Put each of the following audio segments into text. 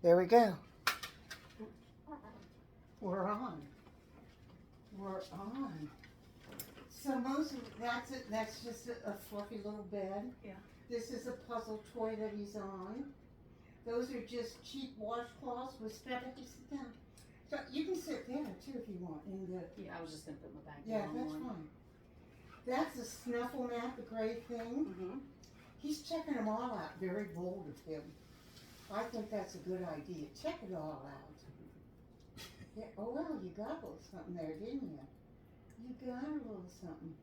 There we go. We're on. We're on. So most of that's it. That's just a fluffy little bed. Yeah. This is a puzzle toy that he's on. Those are just cheap washcloths with strap. You sit down. So you can sit there too if you want. In the Yeah, I was just gonna put my bag yeah, down. that's fine. That's a snuffle mat, the gray thing. Mm-hmm. He's checking them all out. Very bold of him. I think that's a good idea. Check it all out. Yeah. Oh well, you got a little something there, didn't you? You got a little something.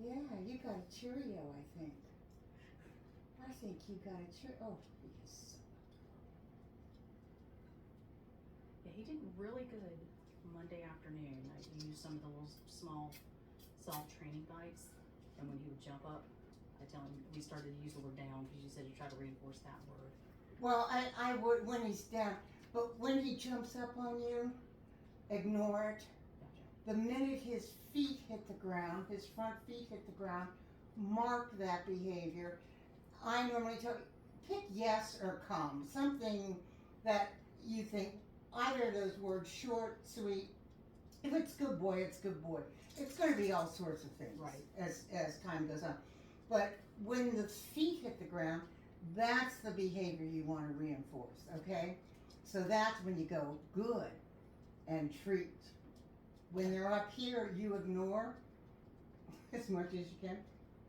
Yeah, you got a Cheerio, I think. I think you got a Cheerio. Oh, yes. Yeah, he did really good Monday afternoon. I used some of the little small soft training bites, and when he would jump up, I tell him we started to use the word down because you said you try to reinforce that word. Well, I would when he's down, but when he jumps up on you, ignore it. Gotcha. The minute his feet hit the ground, his front feet hit the ground, mark that behavior. I normally tell pick yes or come, something that you think either of those words, short, sweet. If it's good boy, it's good boy. It's going to be all sorts of things Right. as time goes on. But when the feet hit the ground, that's the behavior you want to reinforce, okay? So that's when you go good and treat. When they're up here, you ignore as much as you can.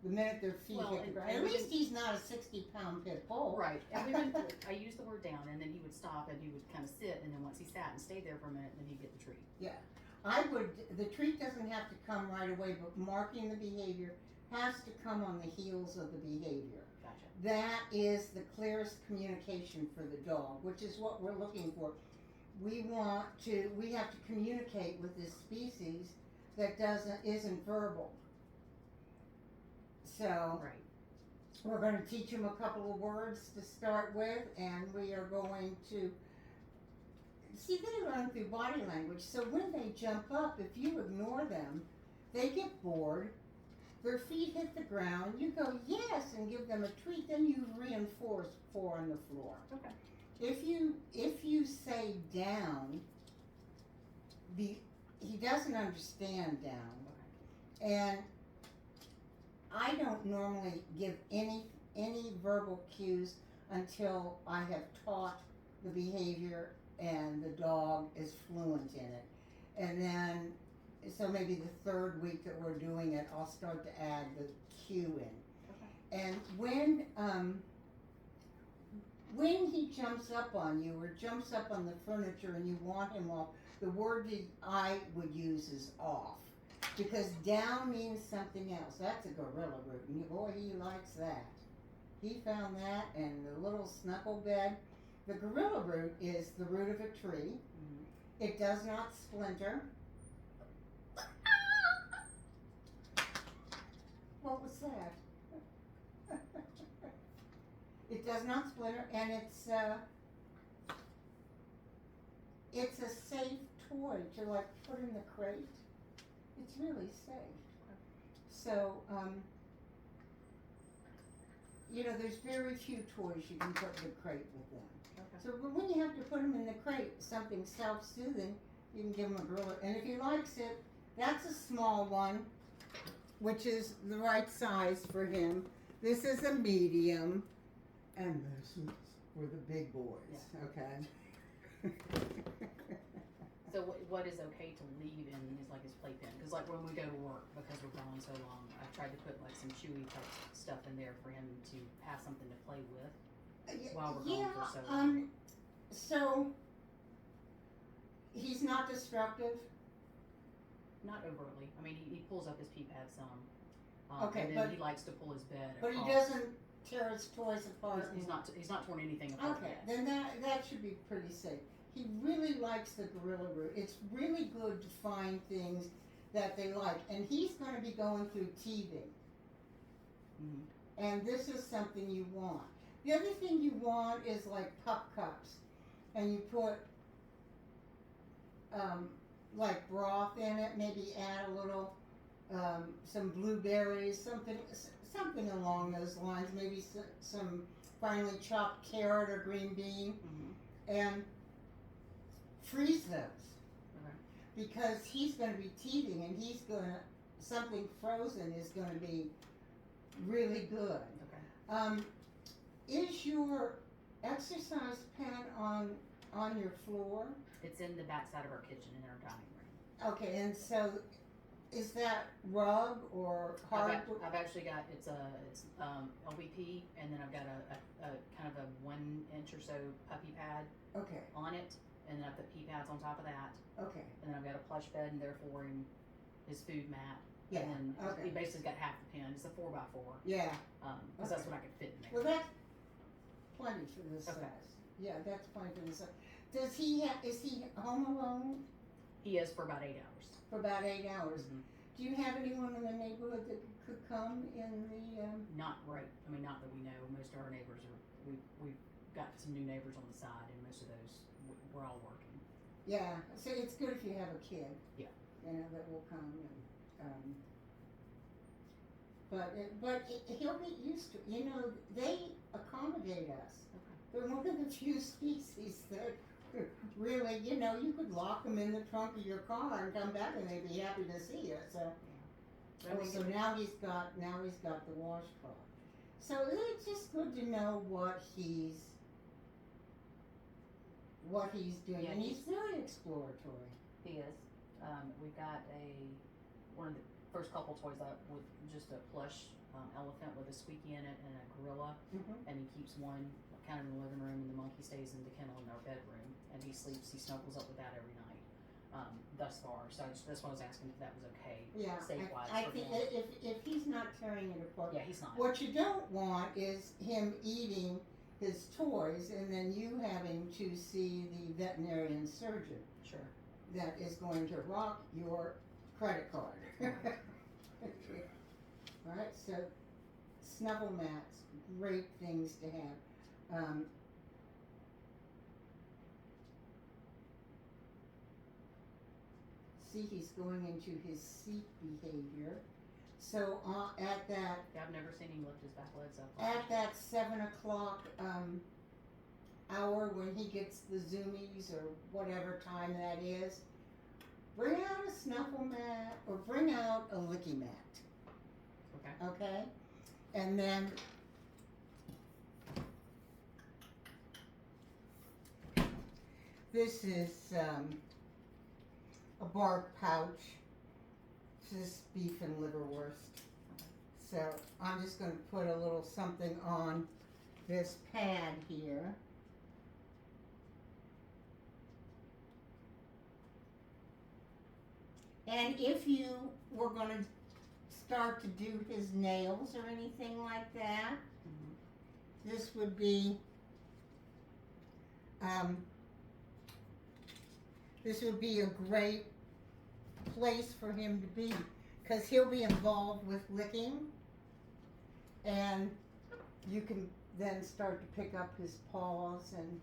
The minute their feet hit the ground. At least he's not a 60-pound pit bull. Right. And we went I used the word down, and then he would stop, and he would kind of sit, and then once he sat and stayed there for a minute, then he'd get the treat. Yeah. The treat doesn't have to come right away, but marking the behavior has to come on the heels of the behavior. Gotcha. That is the clearest communication for the dog, which is what we're looking for. We have to communicate with this species that isn't verbal. So Right. we're going to teach them a couple of words to start with, and we are going to see they learn through body language. So when they jump up, if you ignore them, they get bored. Their feet hit the ground. You go yes and give them a treat. Then you reinforce 4 on the floor. Okay. If you say down, he doesn't understand down, and I don't normally give any verbal cues until I have taught the behavior and the dog is fluent in it. And then, so maybe the third week that we're doing it, I'll start to add the cue in. Okay. And when he jumps up on you or jumps up on the furniture and you want him off, the word that I would use is off. Because down means something else. That's a gorilla root. And boy, he likes that. He found that and the little snuggle bed. The gorilla root is the root of a tree. Mm-hmm. It does not splinter. What was that? It does not splinter, and it's a safe toy to like put in the crate. It's really safe. So, there's very few toys you can put in the crate with them. Okay. So when you have to put them in the crate, something self-soothing, you can give him a gorilla. And if he likes it, that's a small one, which is the right size for him. This is a medium, and this is for the big boys, Yeah. okay? So what is okay to leave in his playpen? Because like when we go to work, because we're gone so long, I've tried to put like some chewy type stuff in there for him to have something to play with while we're gone for so long. So he's not destructive. Not overtly. I mean, he pulls up his pee pad some. Okay, and then but he likes to pull his bed. But he across. doesn't tear his toys apart. He's not torn anything apart Okay, yet. then that should be pretty safe. He really likes the gorilla root. It's really good to find things that they like, and he's going to be going through teething. Mm-hmm. And this is something you want. The other thing you want is like pup cups, and you put like broth in it. Maybe add a little some blueberries, something along those lines. Maybe some finely chopped carrot or green bean, Mm-hmm. and freeze those. Okay. Because he's going to be teething, and something frozen is going to be really good. Okay. Is your exercise pad on your floor? It's in the back side of our kitchen in our dining room. Okay, and so is that rug or hardwood? I've actually got it's LVP, and then I've got a kind of a 1 inch or so puppy pad Okay, on it, and then I've got pee pads on top of that, okay, and then I've got a plush bed in there for him, his food mat, yeah, and then okay, he basically got half the pen. It's a 4x4, yeah. because that's what I could fit in there. Well, that's plenty for this Okay. size. Yeah, that's plenty for this size. Is he home alone He is for about 8 hours. for about 8 hours? Mhm. Do you have anyone in the neighborhood that could come in the, Not right. I mean, not that we know. Most of our neighbors are. We've got some new neighbors on the side, and most of those we're all working. yeah, so it's good if you have a kid. Yeah. You know, that will come but he'll get used to it. You know, they accommodate us. Okay. They're one of the few species that really, you know, you could lock them in the trunk of your car and come back and they'd be happy to see you. So, so now he's got the washcloth. So it's just good to know what he's doing, Yeah, and he's very exploratory. He is. We've got one of the first couple toys up with just a plush elephant with a squeaky in it and a gorilla, and he keeps one kind of in the living room, and the monkey stays in the kennel in our bedroom, and he snuggles up with that every night. Thus far, so that's why I was asking if that was okay. Yeah, safe-wise I for think him. if he's not tearing it apart. Yeah, he's not. What you don't want is him eating his toys and then you having to see the veterinarian surgeon Sure. that is going to rock your credit card. Alright, so snuffle mats, great things to have. See, he's going into his seat behavior. So at that Yeah, I've never seen him lift his back legs up. at that 7 o'clock hour when he gets the zoomies or whatever time that is, bring out a snuffle mat or bring out a licky mat. Okay. Okay? And then this is a bark pouch. This is beef and liverwurst. So I'm just going to put a little something on this pad here. And if you were going to start to do his nails or anything like that, this would be a great place for him to be, because he'll be involved with licking, and you can then start to pick up his paws and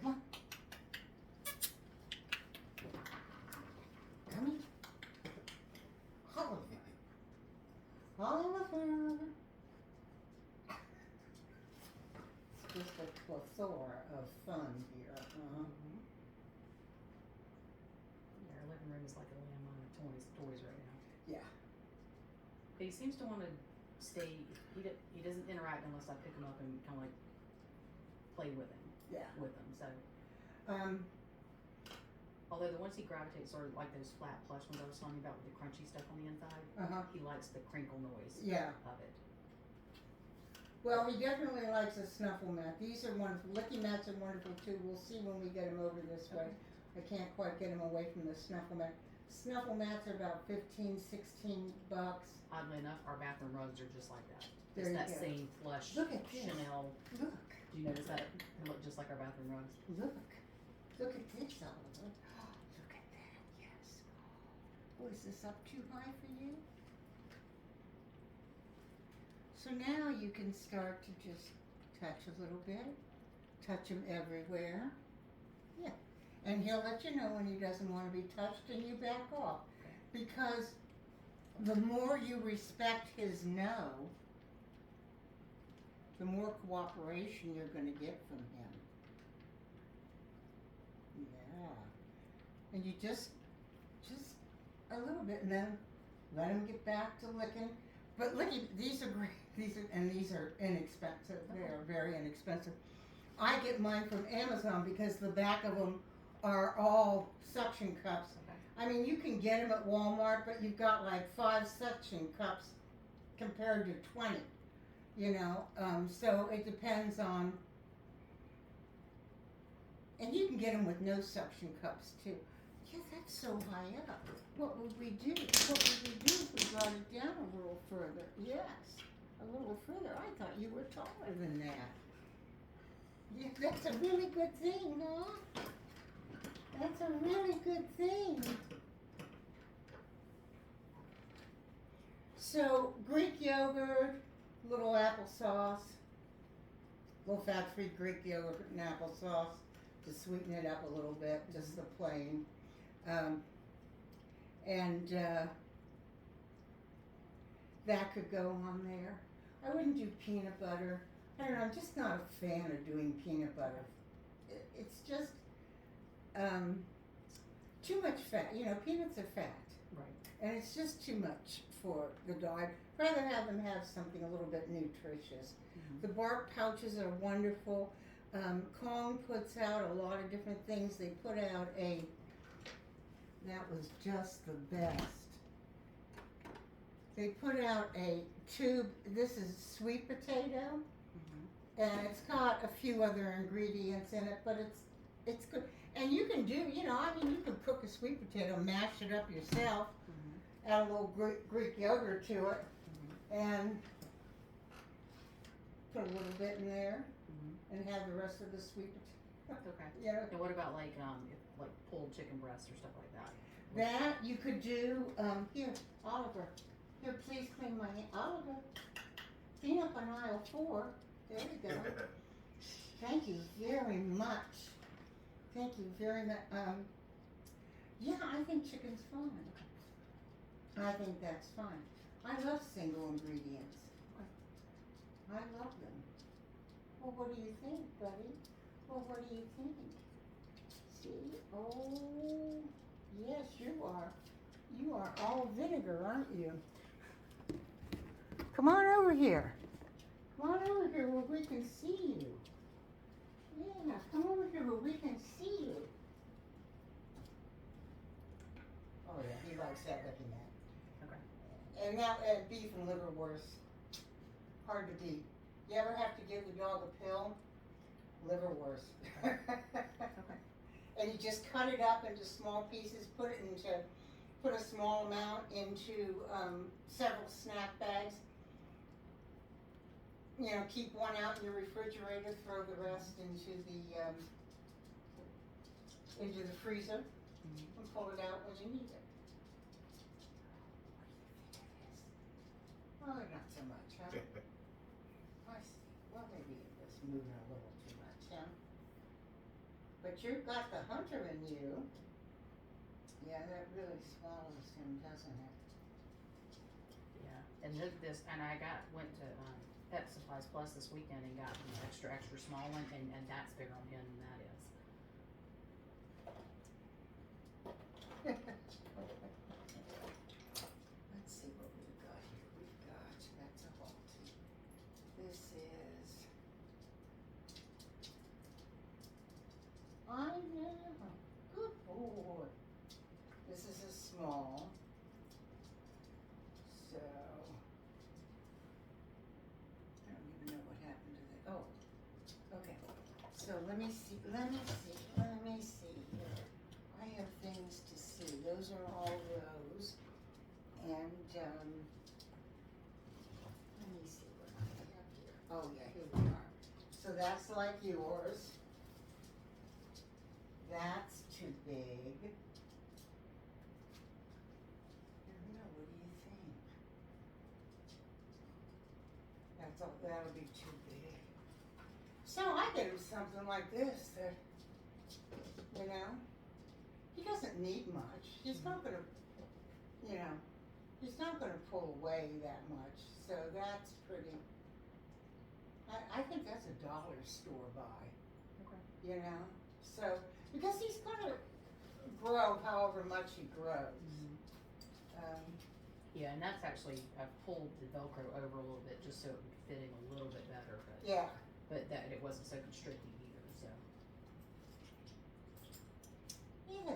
come on. Come here. Oliver. It's just a plethora of fun here. Yeah, our living room is like a landmine of toys right now. Yeah. But he seems to want to stay. He doesn't interact unless I pick him up and kind of like play with him. Yeah. With him. So. Although the ones he gravitates are like those flat plush ones I was telling you about with the crunchy stuff on the inside. He likes the crinkle noise. Yeah. Of it. Well, he definitely likes a snuffle mat. These are wonderful. Licky mats are wonderful too. We'll see when we get him over this way. I can't quite get him away from the snuffle mat. Snuffle mats are about $15, $16. Oddly enough, our bathroom rugs are just like that. There It's you that go. same plush Look at this. Chanel. Look. Do you notice that? They look just like our bathroom rugs. Look. Look at this, Oliver. Look at that. Yes. Oh, is this up too high for you? So now you can start to just touch a little bit. Touch them everywhere. Yeah. And he'll let you know when he doesn't want to be touched and you back off. Because the more you respect his no, the more cooperation you're going to get from him. Yeah. And you just a little bit, and then let him get back to licking. But licking, these are great. These are inexpensive. They are very inexpensive. I get mine from Amazon because the back of them are all suction cups. I mean, you can get them at Walmart, but you've got like 5 suction cups compared to 20. You know, so it depends on. And you can get them with no suction cups too. Yeah, that's so high up. What would we do? What would we do if we brought it down a little further? Yes, a little further. I thought you were taller than that. Yeah, that's a really good thing, huh? That's a really good thing. So, Greek yogurt, little applesauce, little fat-free Greek yogurt and applesauce to sweeten it up a little bit, just the plain. That could go on there. I wouldn't do peanut butter. I don't know, I'm just not a fan of doing peanut butter. It's just too much fat. You know, peanuts are fat. Right. And it's just too much for the dog. Rather have them have something a little bit nutritious. Mm-hmm. The bark pouches are wonderful. Kong puts out a lot of different things. They put out that was just the best. They put out a tube, this is sweet potato, and it's got a few other ingredients in it, but it's good. And you can do, you know, I mean, you can cook a sweet potato, mash it up yourself, add a little Greek yogurt to it, and put a little bit in there, and have the rest of the sweet potato. Okay. Yeah. And what about like pulled chicken breast or stuff like that? That you could do, here, Oliver. Here, please clean my hand. Oliver, clean up on aisle 4. There we go. Thank you very much. Thank you very much. Yeah, I think chicken's fine. I think that's fine. I love single ingredients. I love them. Well, what do you think, buddy? Well, what do you think? See? Oh, yes, you are. You are all vinegar, aren't you? Come on over here. Come on over here where we can see you. Yeah, come over here where we can see you. Oh yeah, he likes that looking at. Okay. And now beef and liverwurst. Hard to beat. You ever have to give the dog a pill? Liverwurst. Okay. And you just cut it up into small pieces, put a small amount into several snack bags. You know, keep one out in your refrigerator, throw the rest into the freezer, and pull it out when you need it. Oh, not so much, huh? I see. Well, maybe it was moving a little too much, huh? But you've got the hunter in you. Yeah, that really swallows him, doesn't it? Yeah, and I went to Pet Supplies Plus this weekend and got an extra small one, and that's bigger on him than that is. Let's see what we've got here. We've got, that's a Halti. This is, I know, good boy. This is a small, so, I don't even know what happened to that. Oh, okay. So let me see here. I have things to see. Those are all those. And, let me see what I have here. Oh yeah, here we are. So that's like yours. That's too big. I don't know, what do you think? That'll be too big. So I get him something like this that, you know, doesn't need much. He's not gonna, you know, he's not gonna pull away that much. So that's pretty. I think that's a dollar store buy. Okay. You know, so because he's gonna grow however much he grows. Yeah, and that's actually, I've pulled the Velcro over a little bit just so it would fit in a little bit better, Yeah. but that it wasn't so constricting either, so. Yeah.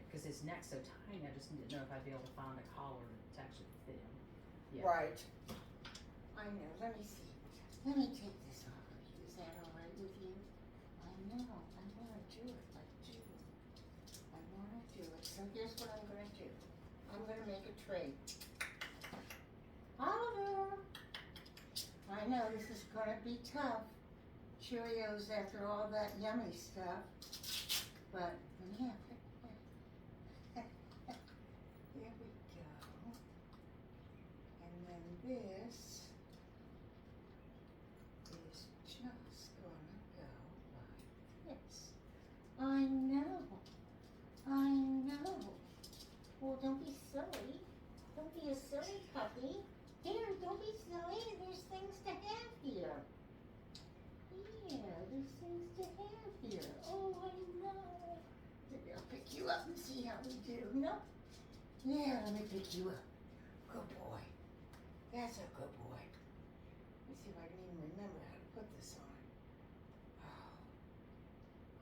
Because his neck's so tiny, I just didn't know if I'd be able to find a collar to actually fit him. Yeah. Right. I know. Let me see. Let me take this off of you. Is that all right with you? I know. I want to do it. I do. I want to do it. So here's what I'm going to do. I'm going to make a trade. Oliver! I know this is going to be tough. Cheerios after all that yummy stuff. But, yeah. There we go. And then this is just gonna go like this. I know. I know. Well, don't be silly. Don't be a silly puppy. Here, don't be silly. There's things to have here. Yeah, there's things to have here. Oh, I know. Maybe I'll pick you up and see how we do. No? Yeah, let me pick you up. Good boy. That's a good boy. Let me see if I can even remember how to put this on. Oh,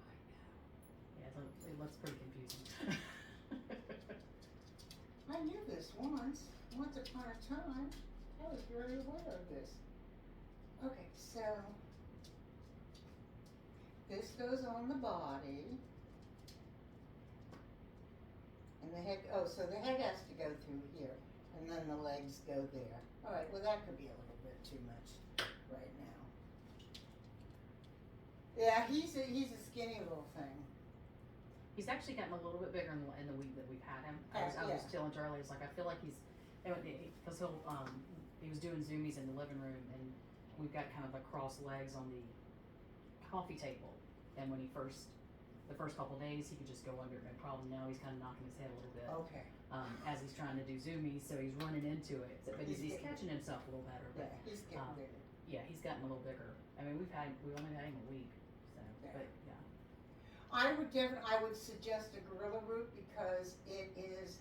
I know. Yeah, it looks pretty confusing. I knew this once upon a time. I was very aware of this. Okay, so this goes on the body. And the head, so the head has to go through here. And then the legs go there. Alright, well that could be a little bit too much right now. Yeah, he's a skinny little thing. He's actually gotten a little bit bigger in the week that we've had him. I was Yeah. telling Charlie, it's like, I feel like he's, because he was doing zoomies in the living room, and we've got kind of like crossed legs on the coffee table. And when the first couple days, he could just go under it, no problem. Now he's kind of knocking his head a little bit. Okay. As he's trying to do zoomies, so he's running into it. But he's catching himself a little better. But Yeah, he's getting bigger. yeah, he's gotten a little bigger. I mean, we only had him a week, so but yeah. I would suggest a gorilla root because it is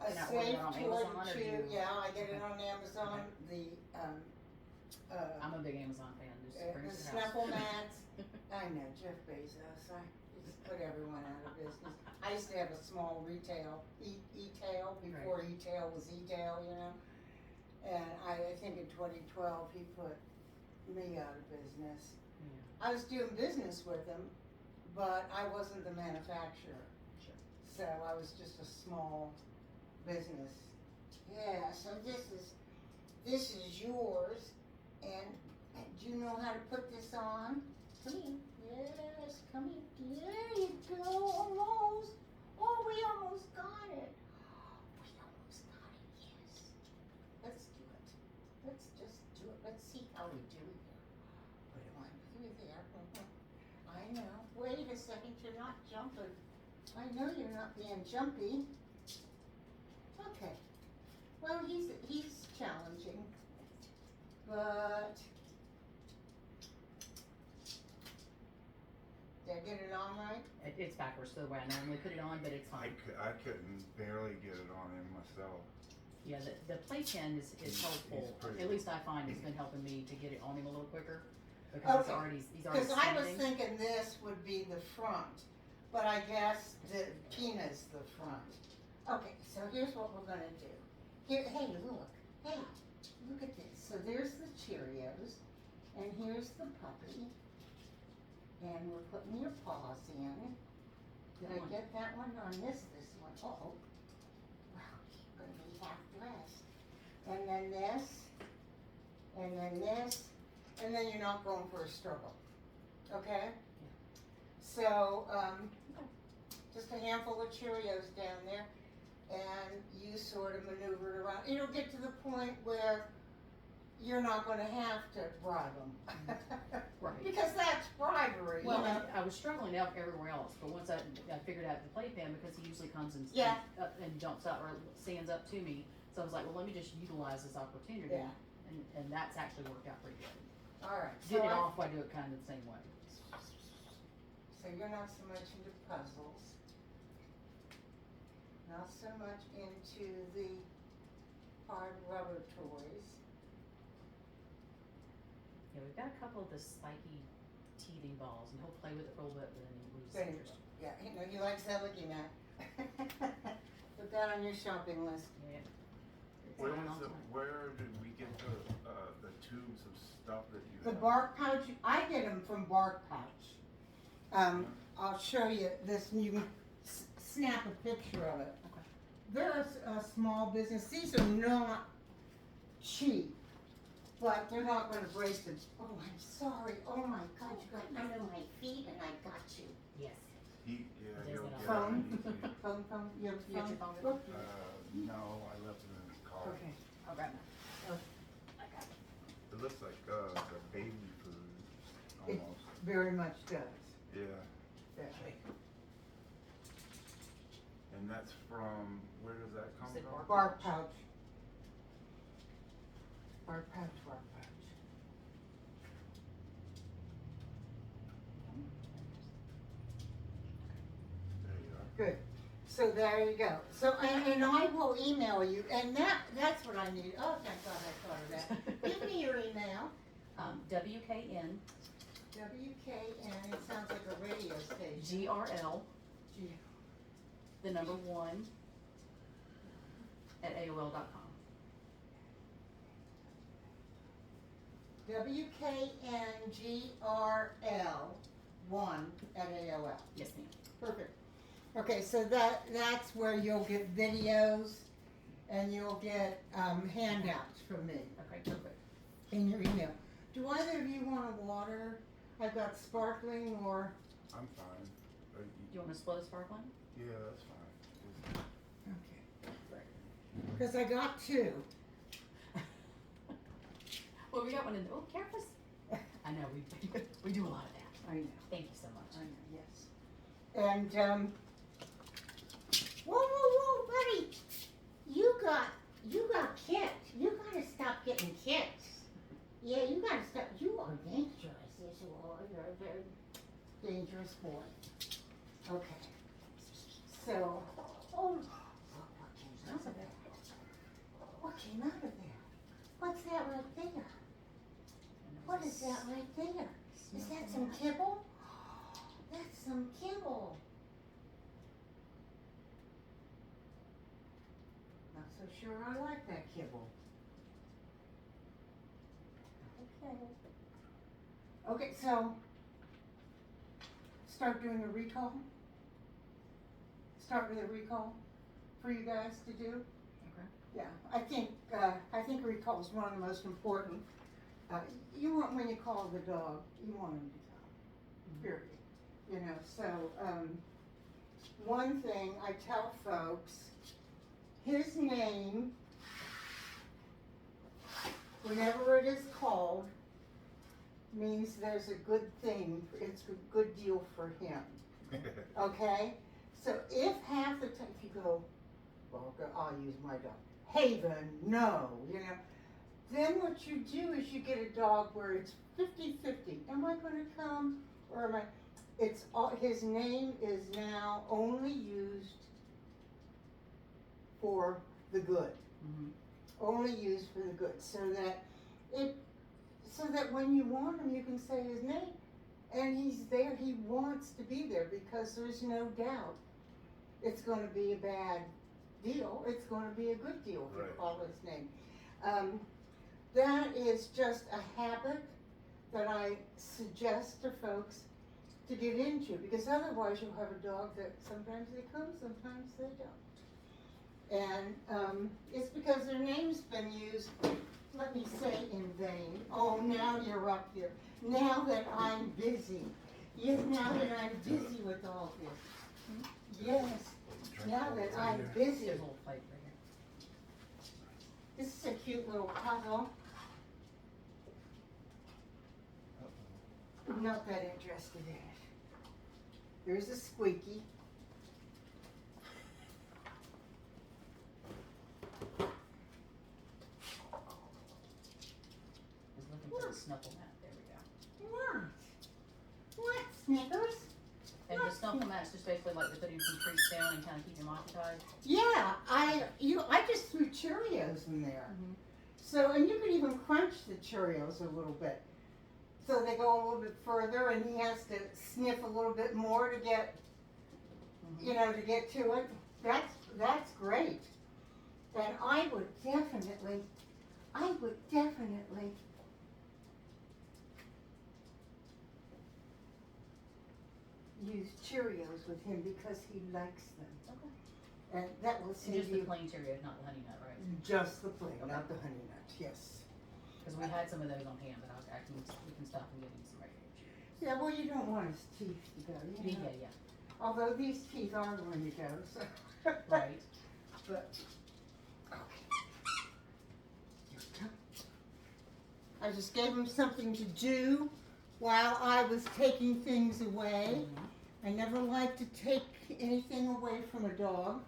a And that safe one on toy Amazon, to or chew. you- Yeah, I get it on Amazon. Okay. I'm a big Amazon fan. Just bring The it to the snuffle house. mats. I know, Jeff Bezos. I just put everyone out of business. I used to have a small retail, e-tail, before e-tail was e-tail, you know. And I think in 2012 he put me out of business. Yeah. I was doing business with him, but I wasn't the manufacturer. Sure. So I was just a small business. Yeah, so this is yours. And do you know how to put this on? Come here. Yes, come here. There you go. Almost. Oh, we almost got it. We almost got it, yes. Let's do it. Let's just do it. Let's see how we do here. Put it on through there. I know. Wait a second, you're not jumping. I know you're not being jumpy. Okay. Well, he's challenging. But did I get it on right? It's backwards to the way I normally put it on, but it's fine. I couldn't barely get it on him myself. Yeah, the playpen is helpful. pretty- At least I find it's been helping me to get it on him a little quicker because Okay. he's already Because I was standing. thinking this would be the front, but I guess the Tina's the front. Okay, so here's what we're gonna do. Here, hey, look. Hey, look at this. So there's the Cheerios, and here's the puppy. And we're putting your paws in. Did I get that one on this one? Uh-oh. Wow, you're gonna be half dressed. And then this, and then this, and then you're not going for a struggle. Okay? So, just a handful of Cheerios down there, and you sort of maneuver it around. It'll get to the point where you're not gonna have to bribe them. Right. Because that's bribery, you Well, know? I was struggling out everywhere else, but once I figured out the playpen, because he usually comes and Yeah. and jumps up or stands up to me, so I was like, well, let me just utilize this opportunity, Yeah. and that's actually worked out pretty good. Alright, Get it off, I do it kind of the same way. so you're not so much into puzzles. Not so much into the hard rubber toys. Yeah, we've got a couple of the spiky teething balls, and he'll play with it for a little bit, but then he loses There you interest. Yeah, you know, he likes that looking at. Put that on your shopping list. Yeah. It's Where on was all the, time. where did we get the tubes of stuff that you The have? bark pouch, I get them from Bark Pouch. I'll show you this, and you can snap a picture of it. Okay. They're a small business. These are not cheap, but they're not going to break them. Oh, I'm sorry. Oh my God, you got under my feet, and I got you. Yes. He, yeah, There's he'll that get Phone, it. phone. You have a You got your phone? phone? Look. No, I left it in the car. Okay. I'll grab mine. I got it. It looks like baby food, It almost. very much does. Yeah, Yeah. and that's from, where does that come said from? Bark Pouch. Bark Pouch. There you are. Good. So there you go. So, and I will email you, and that's what I need. Oh, thank God I thought of that. Give me your email. WKN WKN, it sounds like a radio station. GRL G- the number 1 at AOL.com. WKNGRL1 at AOL. Yes, ma'am. Perfect. Okay, so that's where you'll get videos and you'll get handouts from me Okay, perfect. in your email. Do either of you want a water? I've got sparkling or, I'm fine. Do you want to split a sparkling? Yeah, that's fine. okay. Because I got two. Well, we got one in the, oh, careful. I know, we do a lot of that. I know. Thank you so much. I know, yes. And, whoa, buddy, you got kicked. You gotta stop getting kicked. Yeah, you gotta stop. You are dangerous, yes you are. You're a very dangerous boy. Okay. So, oh, look what came out of there. What came out of there? What's that right there? What is that right there? Is that some kibble? That's some kibble. Not so sure I like that kibble. Okay. Okay, so start doing a recall. Start with a recall for you guys to do. Okay. Yeah, I think recall is one of the most important. You want, when you call the dog, you want him to come, period. You know, so, one thing I tell folks, his name, whenever it is called, means there's a good thing, it's a good deal for him, okay? So if half the time, if you go, well, I'll use my dog, Haven, no, you know, then what you do is you get a dog where it's 50-50. Am I gonna come, or am I, it's all, his name is now only used for the good. Mm-hmm. Only used for the good, so that when you want him, you can say his name, and he's there, he wants to be there, because there's no doubt it's gonna be a bad deal, it's gonna be a good deal if you Right. call his name. That is just a habit that I suggest to folks to get into, because otherwise you'll have a dog that sometimes they come, sometimes they don't. And it's because their name's been used, let me say, in vain. Oh, now you're up here. Now that I'm busy. Yes, now that I'm busy with all this. Yes, now that I'm busy. There's a little plate right here. This is a cute little puzzle. I'm not that interested in it. Here's a squeaky. He's looking for the snuffle mat. There we go. What, Snickers? And the snuffle mat's just basically like to put him some treats down and kind of keep him occupied. Yeah, I just threw Cheerios in there. Mhm. So, and you can even crunch the Cheerios a little bit. So they go a little bit further, and he has to sniff a little bit more to get, you know, to get to it. That's great. And I would definitely use Cheerios with him because he likes them. Okay. And that will And save just the you plain Cheerios, not the honey nut, right? just the plain, Okay. not the honey nut. Yes. Because we had some of those on hand, but we can stop and give him some regular Cheerios. Yeah. Well, you don't want his teeth to go. You know? Yeah. Although these teeth are going to go. So. Right. But. Okay. Here we go. I just gave him something to do while I was taking things away. I never like to take anything away from a dog.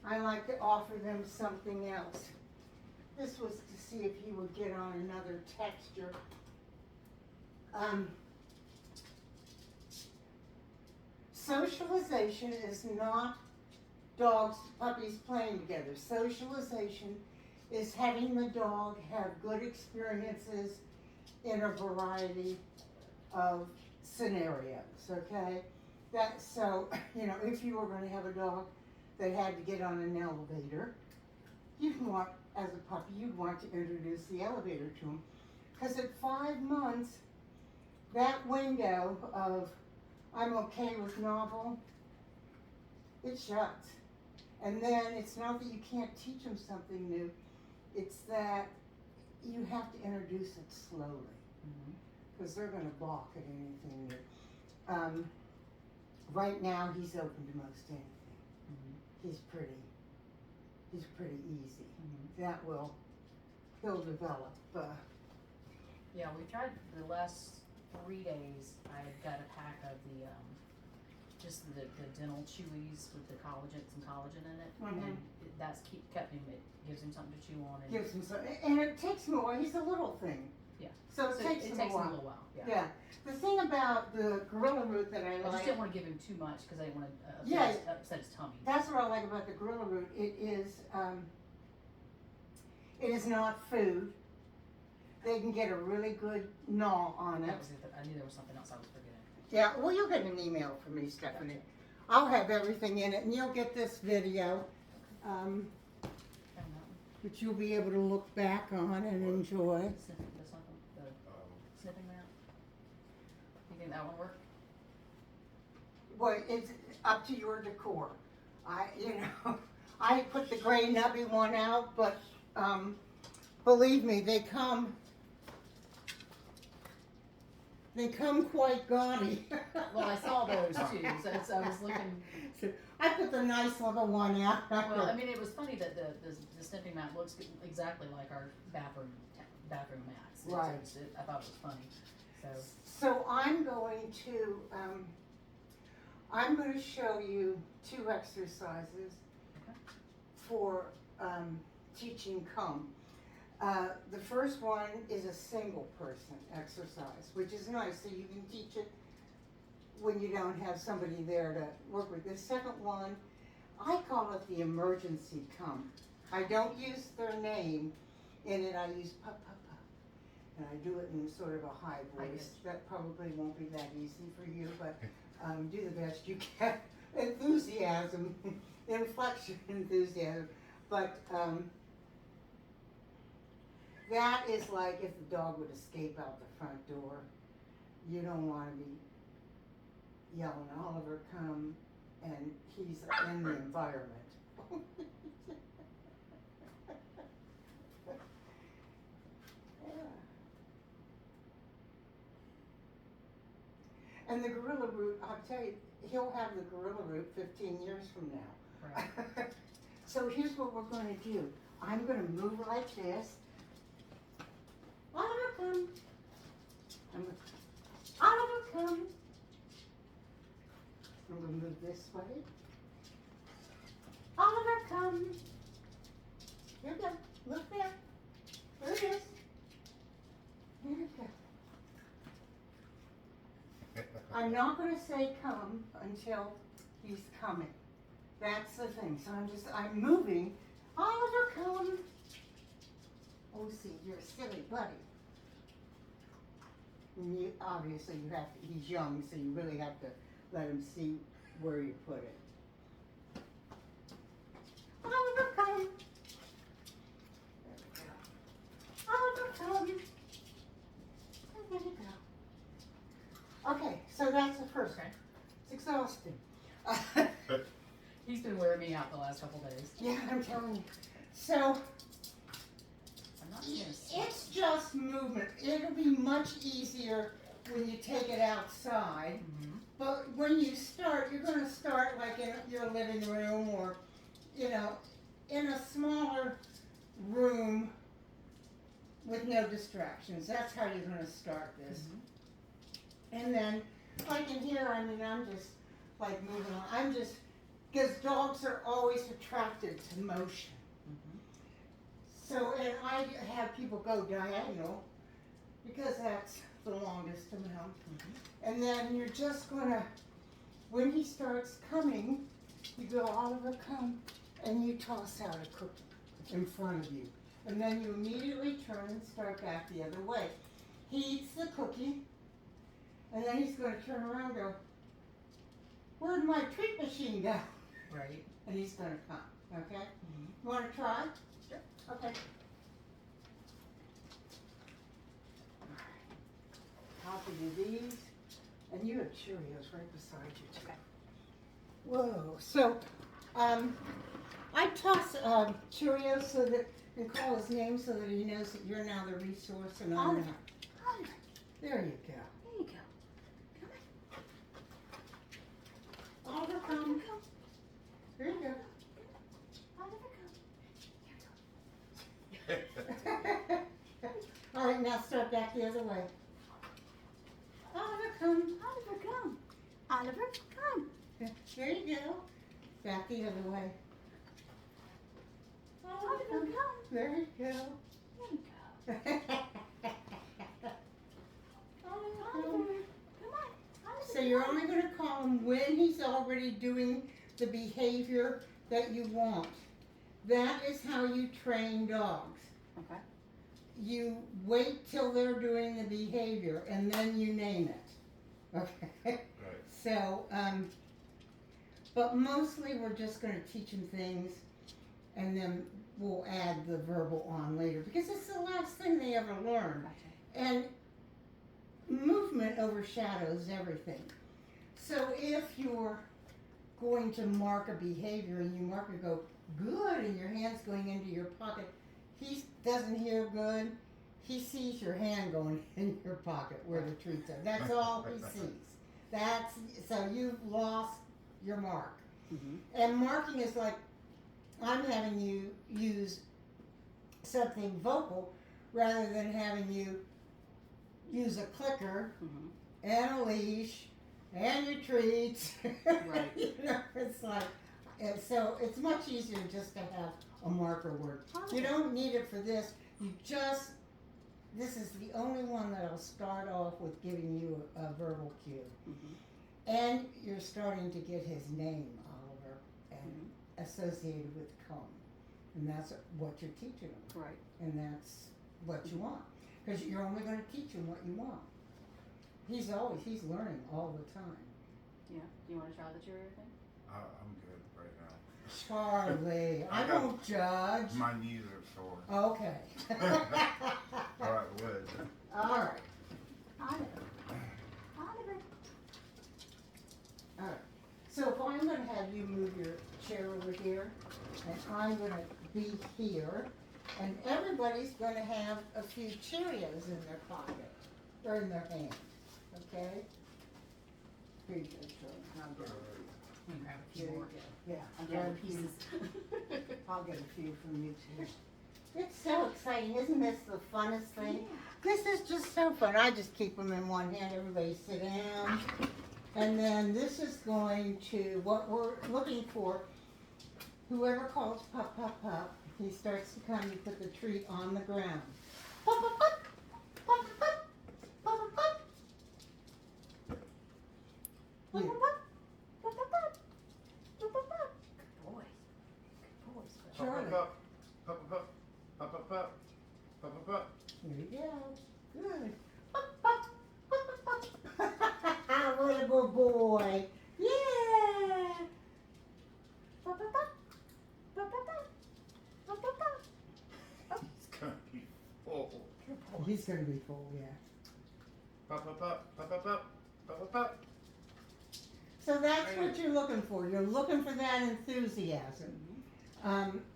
I like to offer them something else. This was to see if he would get on another texture. Socialization is not dogs, puppies playing together. Socialization is having the dog have good experiences in a variety of scenarios, okay? So, you know, if you were going to have a dog that had to get on an elevator, you'd want, as a puppy, you'd want to introduce the elevator to him. Because at 5 months, that window of I'm okay with novel, it shuts. And then it's not that you can't teach them something new, it's that you have to introduce it slowly. Because they're going to balk at anything new. Right now, he's open to most anything. He's pretty easy. He'll develop. Yeah, we tried the last 3 days. I had got a pack of the just the dental chewies with the collagen, some collagen in it, and that's kept him. It gives him something to chew on. And Gives him some, and it takes him a while. He's a little thing. Yeah. So it takes him a while. a little while. Yeah. Yeah. The thing about the gorilla root that I I just like, didn't want to give him too much because I didn't want to Yeah. upset his tummy. that's what I like about the gorilla root. It is not food. They can get a really good gnaw on it. That was it. I knew there was something else I was forgetting. Yeah, well, you'll get an email from me, Stephanie. I'll have everything in it, and you'll get this video, Found that one. which you'll be able to look back on and enjoy. The sniffing mat. You think that one work? Well, it's up to your decor. I put the gray nubby one out, but believe me, they come quite gaudy. Well, I saw those too, so I was looking. So I put the nice little one out. Well, I mean, it was funny that the sniffing mat looks exactly like our bathroom mats. Right. I thought it was funny. So I'm going to show you 2 exercises for teaching come. The first one is a single person exercise, which is nice, so you can teach it when you don't have somebody there to work with. The second one, I call it the emergency come. I don't use their name in it, I use pup, pup, pup. And I do it in sort of a high voice. That probably won't be that easy for you, but do the best you can. Enthusiasm, inflection, enthusiasm. But that is like if the dog would escape out the front door. You don't want to be yelling, Oliver, come, and he's in the environment. And the gorilla root, I'll tell you, he'll have the gorilla root 15 years from now. Right. So here's what we're going to do. I'm going to move like this. Oliver, come. Oliver, come. I'm gonna move this way. Oliver, come. Here we go. Look there. There it is. Here we go. I'm not gonna say come until he's coming. That's the thing. So I'm moving. Oliver, come. Oh, see, you're a silly buddy. And you, obviously, he's young, so you really have to let him see where you put it. Oliver, come. There we go. Oliver, come. And there you go. Okay, so that's the first one. It's exhausting. He's been wearing me out the last couple days. Yeah, I'm telling you. So, I'm not gonna it's just movement. It'll be much easier when you take it outside. Mm-hmm. But when you start, you're going to start like in your living room or, you know, in a smaller room with no distractions. That's how you're going to start this. Mm-hmm. And then, like in here, I mean, I'm just like moving on. I'm just, because dogs are always attracted to motion. Mm-hmm. So, and I have people go diagonal because that's the longest amount. Mm-hmm. And then you're just gonna, when he starts coming, you go, Oliver, come, and you toss out a cookie in front of you. And then you immediately turn and start back the other way. He eats the cookie, and then he's gonna turn around and go, where'd my treat machine go? Right. And he's gonna come, okay? Mm-hmm. You wanna try? Sure. Okay. Copy these, and you have Cheerios right beside you too. Okay. Whoa, so, I toss, Cheerios so that, and call his name so that he knows that you're now the resource and I'm Oliver. not. Oliver. There you go. There you go. Oliver, Oliver, come. come. There you go. Oliver, come. All right, now start back the other way. Oliver, come. Oliver, come. Oliver, come. There you go. Back the other way. Oliver, come. There you go. There you go. Oliver, Oliver, come. come on. Oliver, So you're come. only going to call him when he's already doing the behavior that you want. That is how you train dogs. Okay. You wait till they're doing the behavior and then you name it. Okay? Right. So, but mostly we're just going to teach them things and then we'll add the verbal on later because it's the last thing they ever learn. Gotcha. And movement overshadows everything. So if you're going to mark a behavior and you mark it, go good, and your hand's going into your pocket, he doesn't hear good. He sees your hand going in your pocket where the treats are. That's all he sees. That's so you've lost your mark. Mm-hmm. And marking is like I'm having you use something vocal rather than having you use a clicker Mm-hmm. and a leash and your treats. Right. You know, it's like, and so it's much easier just to have a marker word. You don't need it for this. You just, this is the only one that I'll start off with giving you a verbal cue. Mm-hmm. And you're starting to get his name, Oliver, and associated with come. And that's what you're teaching him. Right. And that's what you want. Because you're only going to teach him what you want. He's learning all the time. Yeah. Do you want to try the Cheerio thing? I'm good right now. Charlie, I won't judge. My knees are sore. Okay. All right, wood. All right. Oliver. Oliver. All right. So if I'm going to have you move your chair over here, and I'm going to be here, and everybody's going to have a few Cheerios in their pocket or in their hand. Okay? Here you go, Charlie. I'll get Let me grab a few There you more. go. Yeah, I'm grab getting a few. pieces. I'll get a few from you too. It's so exciting. Isn't this the funnest thing? This is just so fun. I just keep them in one hand. Everybody sit down. And then this is going to, what we're looking for, whoever calls pup, pup, pup, he starts to come, you put the treat on the ground. Pup, pup, pup, pup, pup, pup, pup, pup. You. Pup, pup, pup, pup, pup, pup, pup, pup, pup. Good boys. Good boys. Charlie. Pup, pup, pup, pup, pup, pup, pup, pup, pup. Here we go. Good. Pup, pup, pup, pup, pup. What a good boy. Yeah. Pup, pup, pup, pup, pup, pup, pup, pup, pup. It's gonna be full. Good boy. He's going to be full, yeah. Pup, pup, pup, pup, pup, pup, pup, pup, pup. So that's what you're looking for. You're looking for that enthusiasm.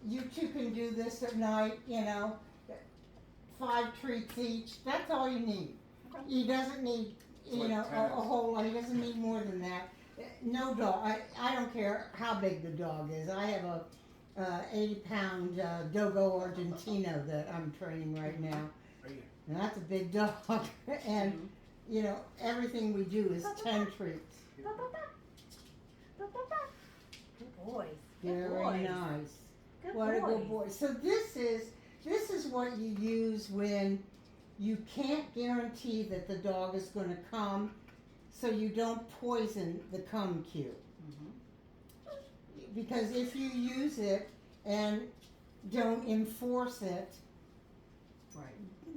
You two can do this at night, 5 treats each. That's all you need. Okay. He doesn't need, Like a tennis. whole lot. He doesn't need more than that. No dog. I don't care how big the dog is. I have a 80-pound Dogo Argentino that I'm training right now. Right here. And that's a big dog. And, everything we do is 10 treats. Pup, pup, pup. Pup, pup, pup. Good boys. Good Very boys. nice. Good What a boys. good boy. So this is what you use when you can't guarantee that the dog is going to come, so you don't poison the come cue. Because if you use it and don't enforce it, Right.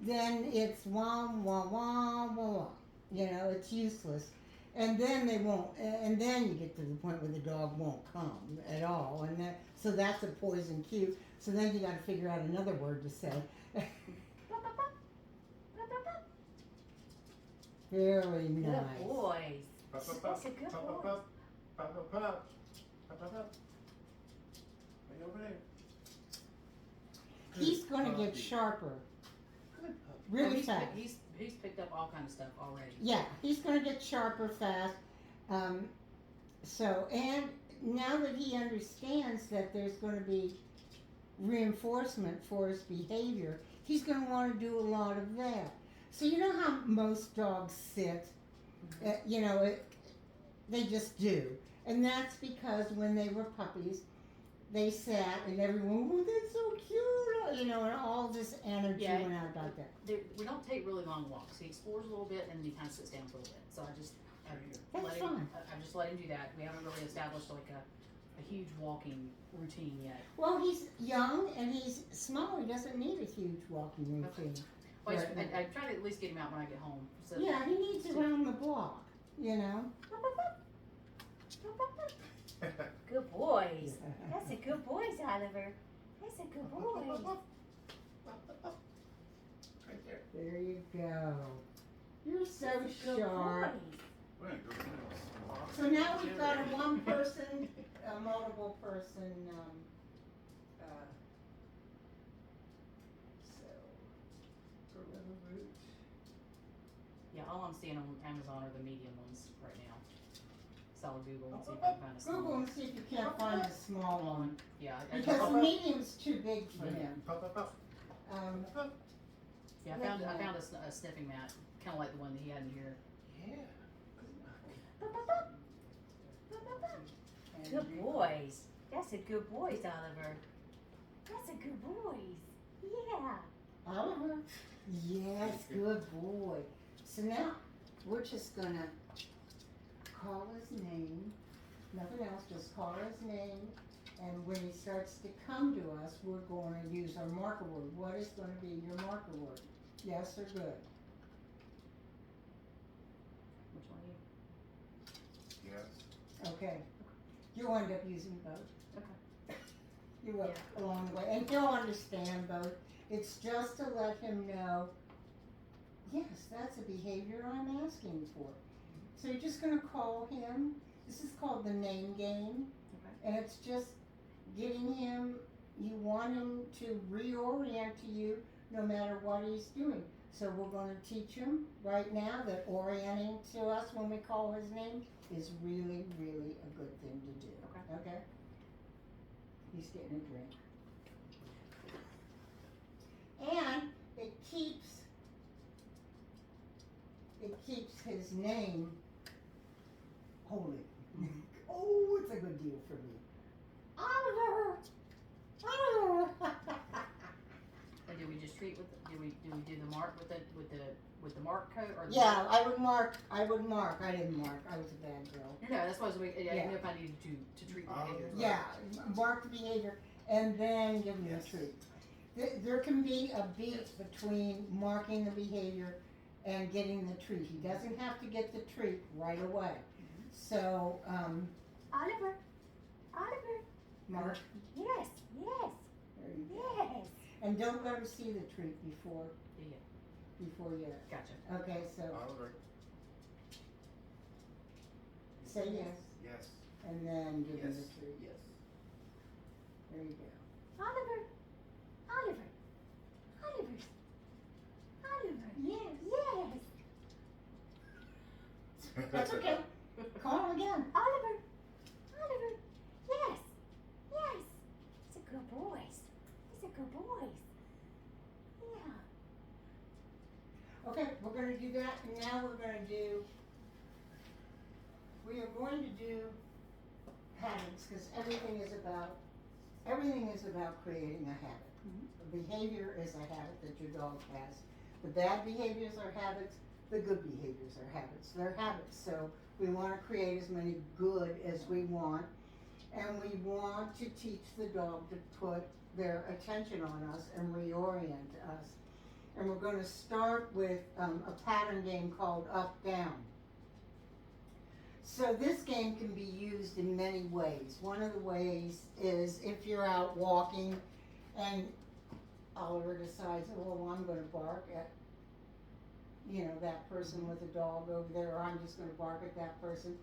then it's wah wah wah wah wah. It's useless. And then they won't. And then you get to the point where the dog won't come at all. And so that's a poison cue. So then you got to figure out another word to say. Pup, pup, pup. Pup, pup, pup. Very nice. Good boys. Pup, pup, That's pup, a good pup, boy. pup, pup, pup, pup, pup, pup, pup, pup. Right over there. He's going to Good get puppy. sharper Good puppy. really he's, fast. he's picked up all kind of stuff already. Yeah, he's going to get sharper fast. And now that he understands that there's going to be reinforcement for his behavior, he's going to want to do a lot of that. So you know how most dogs sit? They just do. And that's because when they were puppies, they sat and everyone, oh, that's so cute, and all this energy Yeah. went out about that. We don't take really long walks. He explores a little bit and then he kind of sits down for a little bit. So I just That's let fine. him. I just let him do that. We haven't really established like a huge walking routine yet. Well, he's young and he's small. He doesn't need a huge walking routine. But Right. I try to at least get him out when I get home. So Yeah, he needs around the block, Pup, pup, pup. Pup, pup, pup. Good boys. That's a good boys, Oliver. That's a good boys. Right there. There you go. You're so That's a good sharp. boys. We're gonna go through this. So now we've got a one-person, a multiple person. So, gorilla root. yeah, all I'm seeing on Amazon are the medium ones right now. So I'll Google and see if I can find a small Google one. and see if you can't find a small one Yeah, because the medium's too big for him. Pup, pup, pup, pup. I found a sniffing mat, kind of like the one that he had in here. Yeah. Pup, pup, pup. Pup, pup, pup. Good boys. That's a good boys, Oliver. That's a good boys. Yeah. Oliver. Yes, good boy. So now we're just gonna call his name. Nothing else, just call his name. And when he starts to come to us, we're going to use our marker word. What is going to be your marker word? Yes or good? Which one are you? Yes. Okay. You'll end up using both. Okay. You will along the way. And he'll understand both. It's just to let him know, yes, that's a behavior I'm asking for. So you're just going to call him. This is called the name game. Okay. And it's just getting him, you want him to reorient to you no matter what he's doing. So we're going to teach him right now that orienting to us when we call his name is really, really a good thing to do. Okay. Okay? He's getting a drink. his name, hold it. Oh, it's a good deal for me. Oliver! Oliver! And do we just treat with, do we do the mark with the mark code or? Yeah, I would mark. I didn't mark. I was a bad girl. No, that's why I didn't Yeah. know if I needed to treat the behavior. Yeah, mark the behavior and then give them Yes. a treat. There can be a beat between marking the behavior and getting the treat. He doesn't have to get the treat right away. So, Oliver. Oliver. mark. Yes. Yes. There you go. Yes. And don't let him see the treat before Yeah. you. Gotcha. Okay, so Oliver. say yes Yes. and then give him Yes. the treat. Yes. There you go. Oliver. Oliver. Oliver. Oliver. Yes. Yes. That's okay. Call him again. Oliver. Oliver. Yes. Yes. He's a good boy. He's a good boy. Yeah. Okay, we're gonna do that, and now we are going to do habits, because everything is about creating a habit. The behavior is a habit that your dog has. The bad behaviors are habits, the good behaviors are habits. They're habits, so we wanna create as many good as we want, and we want to teach the dog to put their attention on us and reorient us. And we're going to start with a pattern game called Up Down. So this game can be used in many ways. One of the ways is if you're out walking and Oliver decides, oh, well, I'm going to bark at, that person with a dog over there, or I'm just going to bark at that person.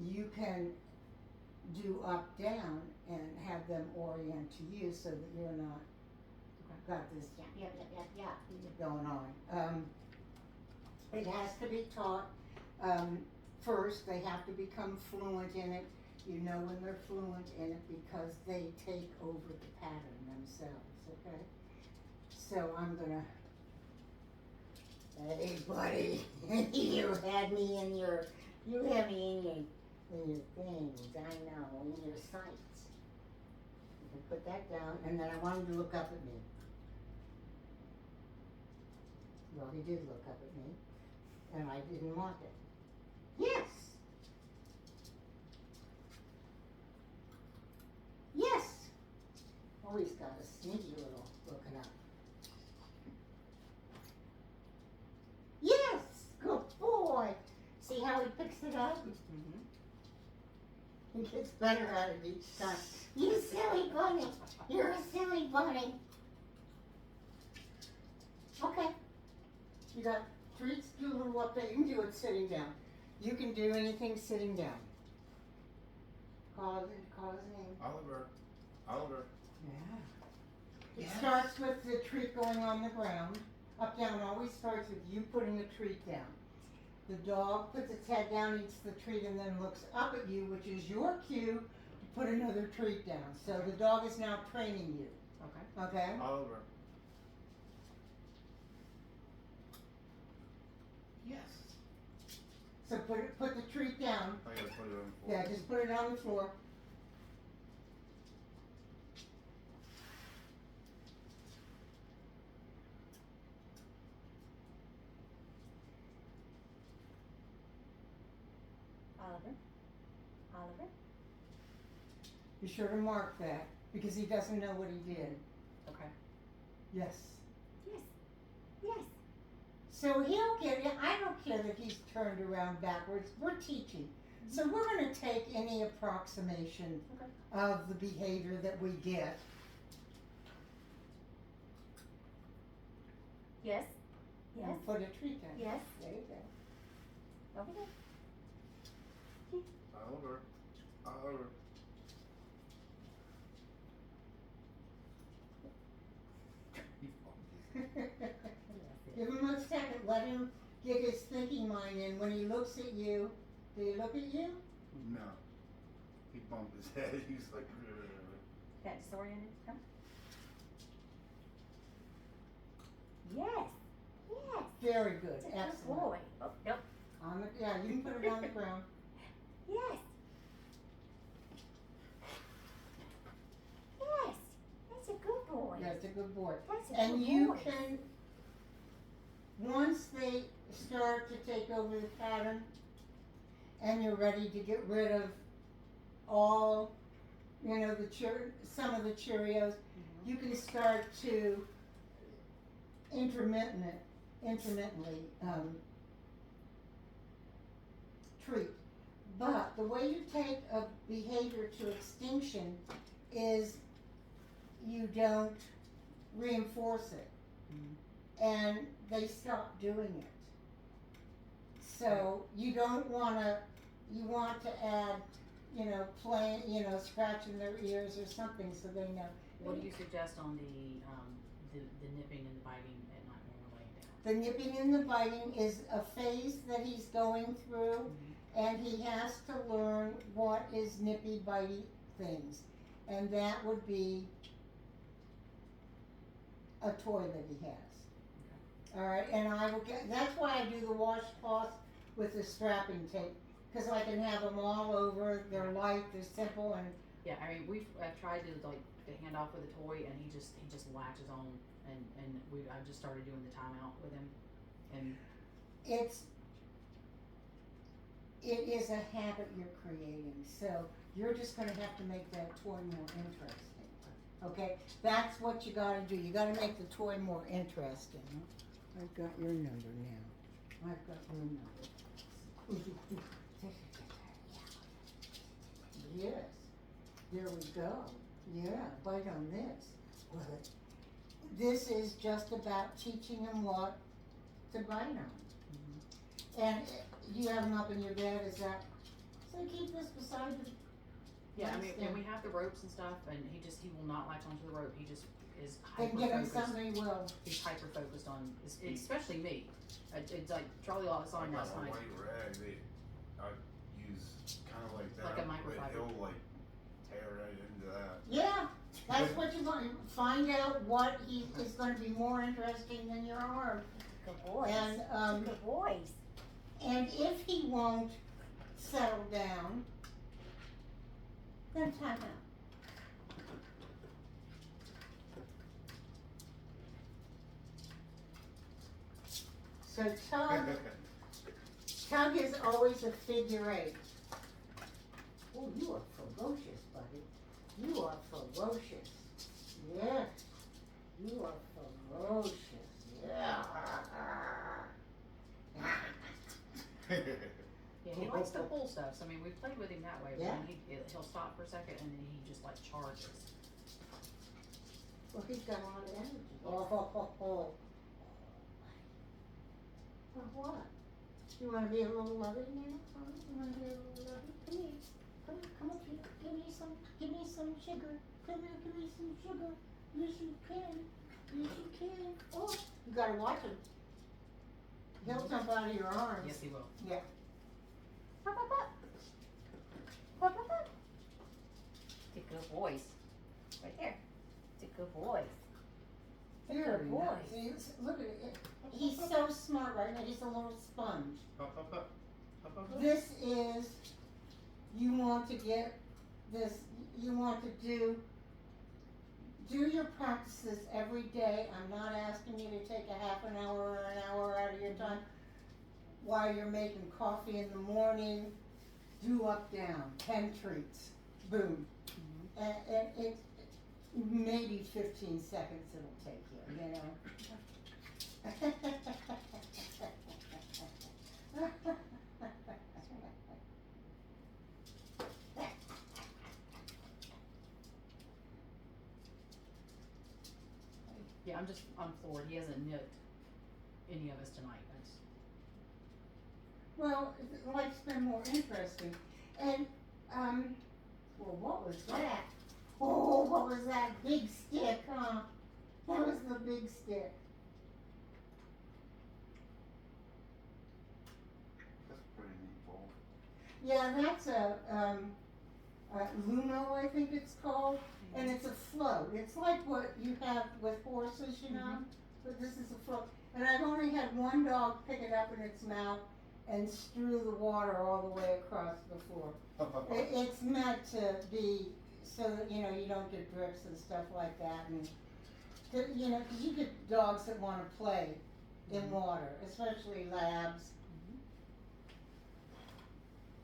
You can do up down and have them orient to you so that you're not got this going on. It has to be taught. First, they have to become fluent in it. You know when they're fluent in it because they take over the pattern themselves, okay? So I'm gonna, hey buddy, you had me in your things, I know, in your sights. You can put that down, and then I want him to look up at me. Well, he did look up at me, and I didn't mark it. Yes! Yes! Oh, he's got a sneaky little looking up. Yes! Good boy! See how he picks it up? Mm-hmm. He gets better at it each time. You silly bunny! You're a silly bunny! Okay. You got treats, do a little update. You can do it sitting down. You can do anything sitting down. Call his name. Oliver. Yeah. It Yes. starts with the treat going on the ground. Up, down always starts with you putting the treat down. The dog puts its head down, eats the treat, and then looks up at you, which is your cue to put another treat down. So the dog is now training you. Okay. Okay? Oliver. Yes. So put the treat down. I gotta put it on the floor. Yeah, just put it on the floor. Oliver. Be sure to mark that because he doesn't know what he did. Okay. Yes. Yes. So he'll get it. I don't care that he's turned around backwards. We're teaching. So we're going to take any approximation of the behavior that we get. Yes. And put a treat down. Yes. There you go. Okay. Oliver. Give him a second. Let him get his thinking mind in. When he looks at you, do he look at you? No. He bumped his head. He was like, Got disoriented? Come. Yes. Very good. It's a good Excellent. boy. Oh, nope. On the, yeah, you can put it on the ground. Yes. Yes. That's a good boy. That's a good boy. That's a And good you boy. can, once they start to take over the pattern and you're ready to get rid of all, you know, some of the Cheerios, you can start to intermittently treat. But the way you take a behavior to extinction is you don't reinforce it. And they stop doing it. So you don't wanna, you want to add, you know, playing, you know, scratching their ears or something so they know. What do you suggest on the nipping and the biting at night when we're laying down? The nipping and the biting is a phase that he's going through, and he has to learn what is nippy, bitey things. And that would be a toy that he has. Alright, and I will get, that's why I do the washcloth with the strapping tape. Cause I can have them all over, they're light, they're simple, and Yeah, I mean, I've tried to like to hand off with a toy, and he just latches on, and I've just started doing the timeout with him, and it is a habit you're creating, so you're just gonna have to make that toy more interesting. Okay, that's what you gotta do, you gotta make the toy more interesting. I've got your number now, I've got your number. Yes, there we go, yeah, bite on this. This is just about teaching him what to bite on. And you have them up in your bed, is that, so keep this beside the. yeah, I mean, nightstand. and we have the ropes and stuff, and he will not latch onto the rope. He just is Then hyper give him focused. something he will. He's hyper focused on, especially me. It's like Charlie saw him last I night. got a white rag that I use kind of like that. Like a but microfiber. He'll like tear right into that. Yeah, that's what you want, find out what is gonna be more interesting than your arm. Good boys. And, Good boys. and if he won't settle down, then time out. So tug is always a figure 8. Oh, you are ferocious, buddy. You are ferocious. Yes. You are ferocious. Yeah. Yeah, he likes to pull stuff. So I mean, we've played with him that way. But Yeah. then he'll stop for a second, and then he just like charges. Well, he's got a lot of energy. Oh. For what? You wanna be a little loving now? Huh? You wanna be a little loving? Come here. Come up here. Give me some sugar. Come here, give me some sugar. Yes, you can. Yes, you can. Oh, you gotta watch him. He'll jump out of your arms. Yes, he will. Yeah. Pop, pop, pop. Pop, pop, pop. They're good boys. Right there. They're good boys. Very boy. nice. See, look at it. He's so smart right now. He's a little sponge. Up, up, up. Up, up, up. This is, you want to get this, you want to do your practices every day. I'm not asking you to take a half an hour or an hour out of your time while you're making coffee in the morning. Do up, down, 10 treats, boom. And it, maybe 15 seconds it'll take you, you know? Yeah, I'm floored. He hasn't nipped any of us tonight. That's Well, life's been more interesting. And, well, what was that? Oh, what was that big stick, huh? That was the big stick. That's pretty neat ball. Yeah, that's a Luno, I think it's called, and it's a float. It's like what you have with horses, you know, but this is a float. And I've only had one dog pick it up in its mouth, and strew the water all the way across the floor. It's meant to be so that, you know, you don't get drips and stuff like that, and, you know, because you get dogs that want to play in water, especially labs.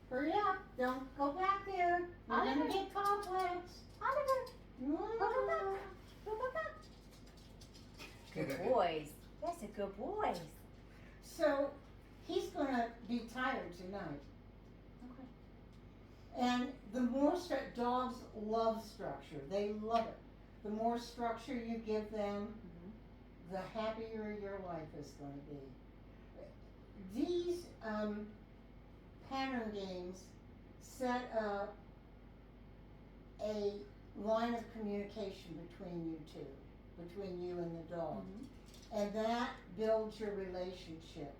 Hurry up, don't go back there, you're gonna Oliver. get complex. Oliver. Good boys. That's a good boys. So, he's gonna be tired tonight. Okay. And the more dogs love structure, they love it. The more structure you give them, the happier your life is going to be. These pattern games set up a line of communication between you two, between you and the dog, and that builds your relationship,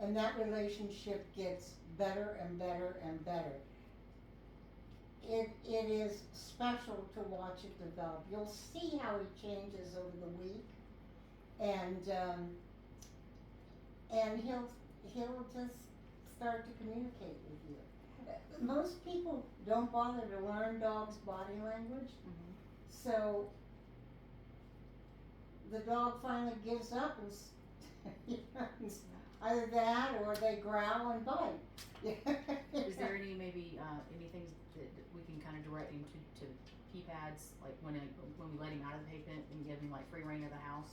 and that relationship gets better and better and better. It is special to watch it develop. You'll see how he changes over the week, and he'll just start to communicate with you. Most people don't bother to learn dogs' body language, so the dog finally gives up and either that or they growl and bite. Is there any, maybe, any things that we can kind of direct him to pee pads, like when we let him out of the pavement and give him like free reign of the house?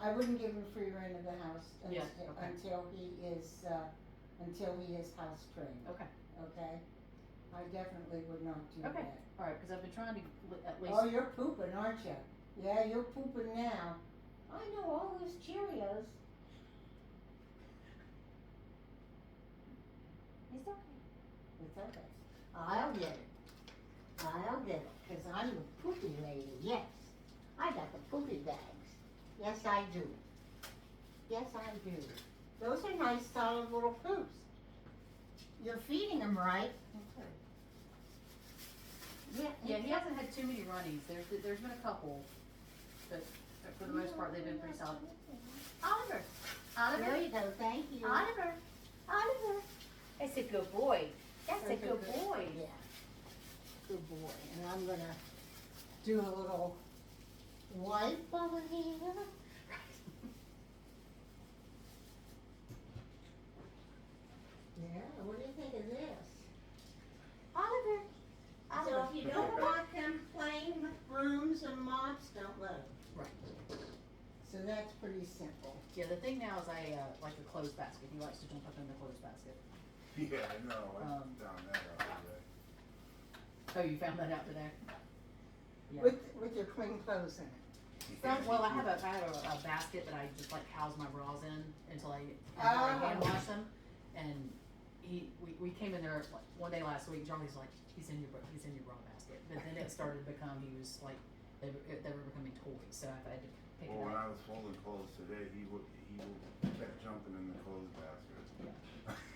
I wouldn't give him free reign of the house Yeah, until, okay. until he is house trained. Okay. Okay? I definitely would not do Okay. that. Alright, because I've been trying to at least. Oh, you're pooping, aren't you? Yeah, you're pooping now. I know all those Cheerios. It's okay. It's okay. I'll get it. I'll get it, because I'm the poopy lady, yes. I got the poopy bags. Yes, I do. Yes, I do. Those are nice, solid little poops. You're feeding them right. Yeah, he hasn't had too many runnies. There's been a couple, but for the most part, they've been pretty solid. Oliver! There Oliver! you go, thank you. Oliver. Oliver. That's a good boy. That's a good boy. Yeah. Good boy. And I'm gonna do a little wipe over here. Yeah, what do you think of this? Oliver. So Oliver. if you don't want them playing with brooms and mops, don't let them. Right. So that's pretty simple. Yeah, the thing now is I like the clothes basket. He likes to jump up in the clothes basket. Yeah, I know, I found that out today. Oh, you found that out today? Yeah. With your clean clothes in it. Well, I had a basket that I just like house my bras in until I Oh. hand wash them. And we came in there like one day last week. Charlie's like, he's in your bra basket. But then it started to become, he was like, they were becoming toys. So I had to pick Well, when it up. I was folding clothes today, he kept jumping in the clothes basket.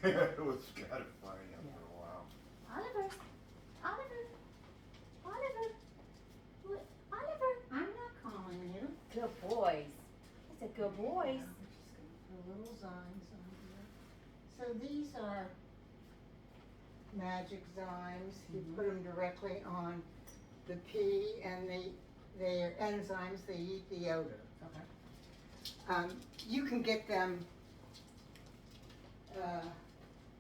It was kind of funny after a while. Oliver. Oliver. Oliver. What? Oliver. I'm not calling you. Good boys. That's a good boys. I'm just gonna put little Zymes on here. So these are magic Zymes. You put them directly on the pee, and they're enzymes. They eat the odor. Okay. You can get them.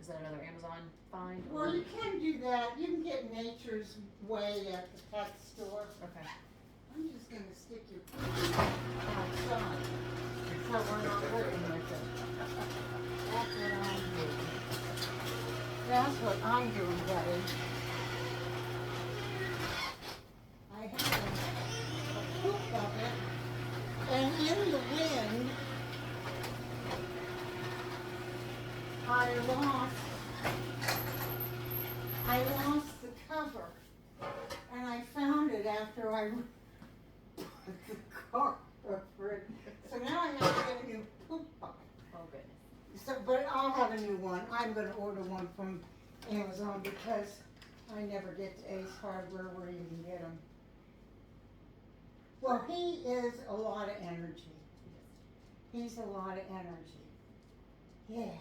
Is that another Amazon find? Well, you can do that. You can get Nature's Way at the pet store. Okay. I'm just gonna stick your pee outside, so we're not looking at it. That's what I'm doing. That's what I'm doing, buddy. I have a poop bucket, and in the wind, I lost the cover, and I found it after I put the car over it. So now I have to get a new poop bucket. Oh goodness. So, but I'll have a new one. I'm gonna order one from Amazon because I never get to Ace Hardware where you can get them. Well, he is a lot of energy. He's a lot of energy. Yeah.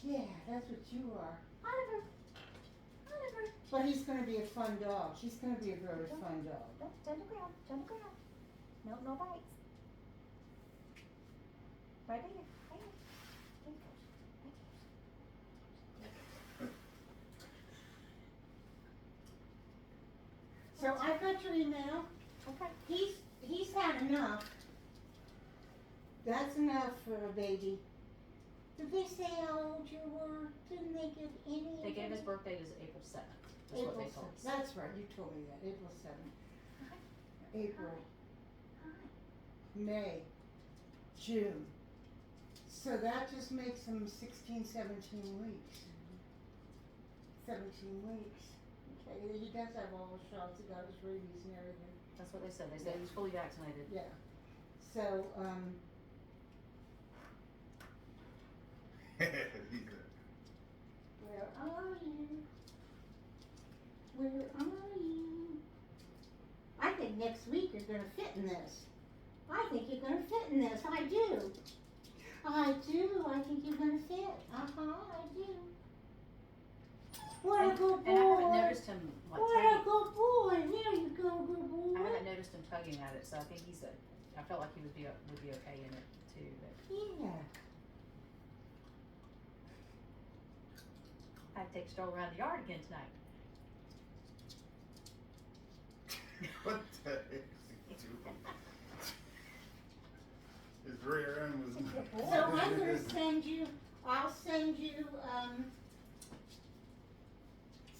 Yeah, that's what you are. Oliver. Oliver. But he's gonna be a fun dog. He's gonna be a very fun dog. Don't turn the ground. Turn the ground. No, no bites. Right there. Right there. There he goes. So I got your email. Okay. He's had enough. That's enough for a baby. Did they say how old you were? Didn't they give any? They gave his birthday is April 7th. That's what they told us. That's right, you told me that, April 7th. April, May, June. So that just makes him 16, 17 weeks. 17 weeks. Okay, he does have all the shots, he got his rabies and everything. That's what they said. They said he was fully vaccinated. Yeah. So, He's where are you? Where are you? I think next week you're gonna fit in this. I think you're gonna fit in this. I do. I do. I think you're gonna fit. I do. What a good boy. And I haven't noticed him like What a tugging. good boy. There you go, good boy. I haven't noticed him tugging at it, so I think I felt like he would be okay in it too. But Yeah. I have to take a stroll around the yard again tonight. What the heck is he doing? His rear end was. So I'm gonna send you, I'll send you,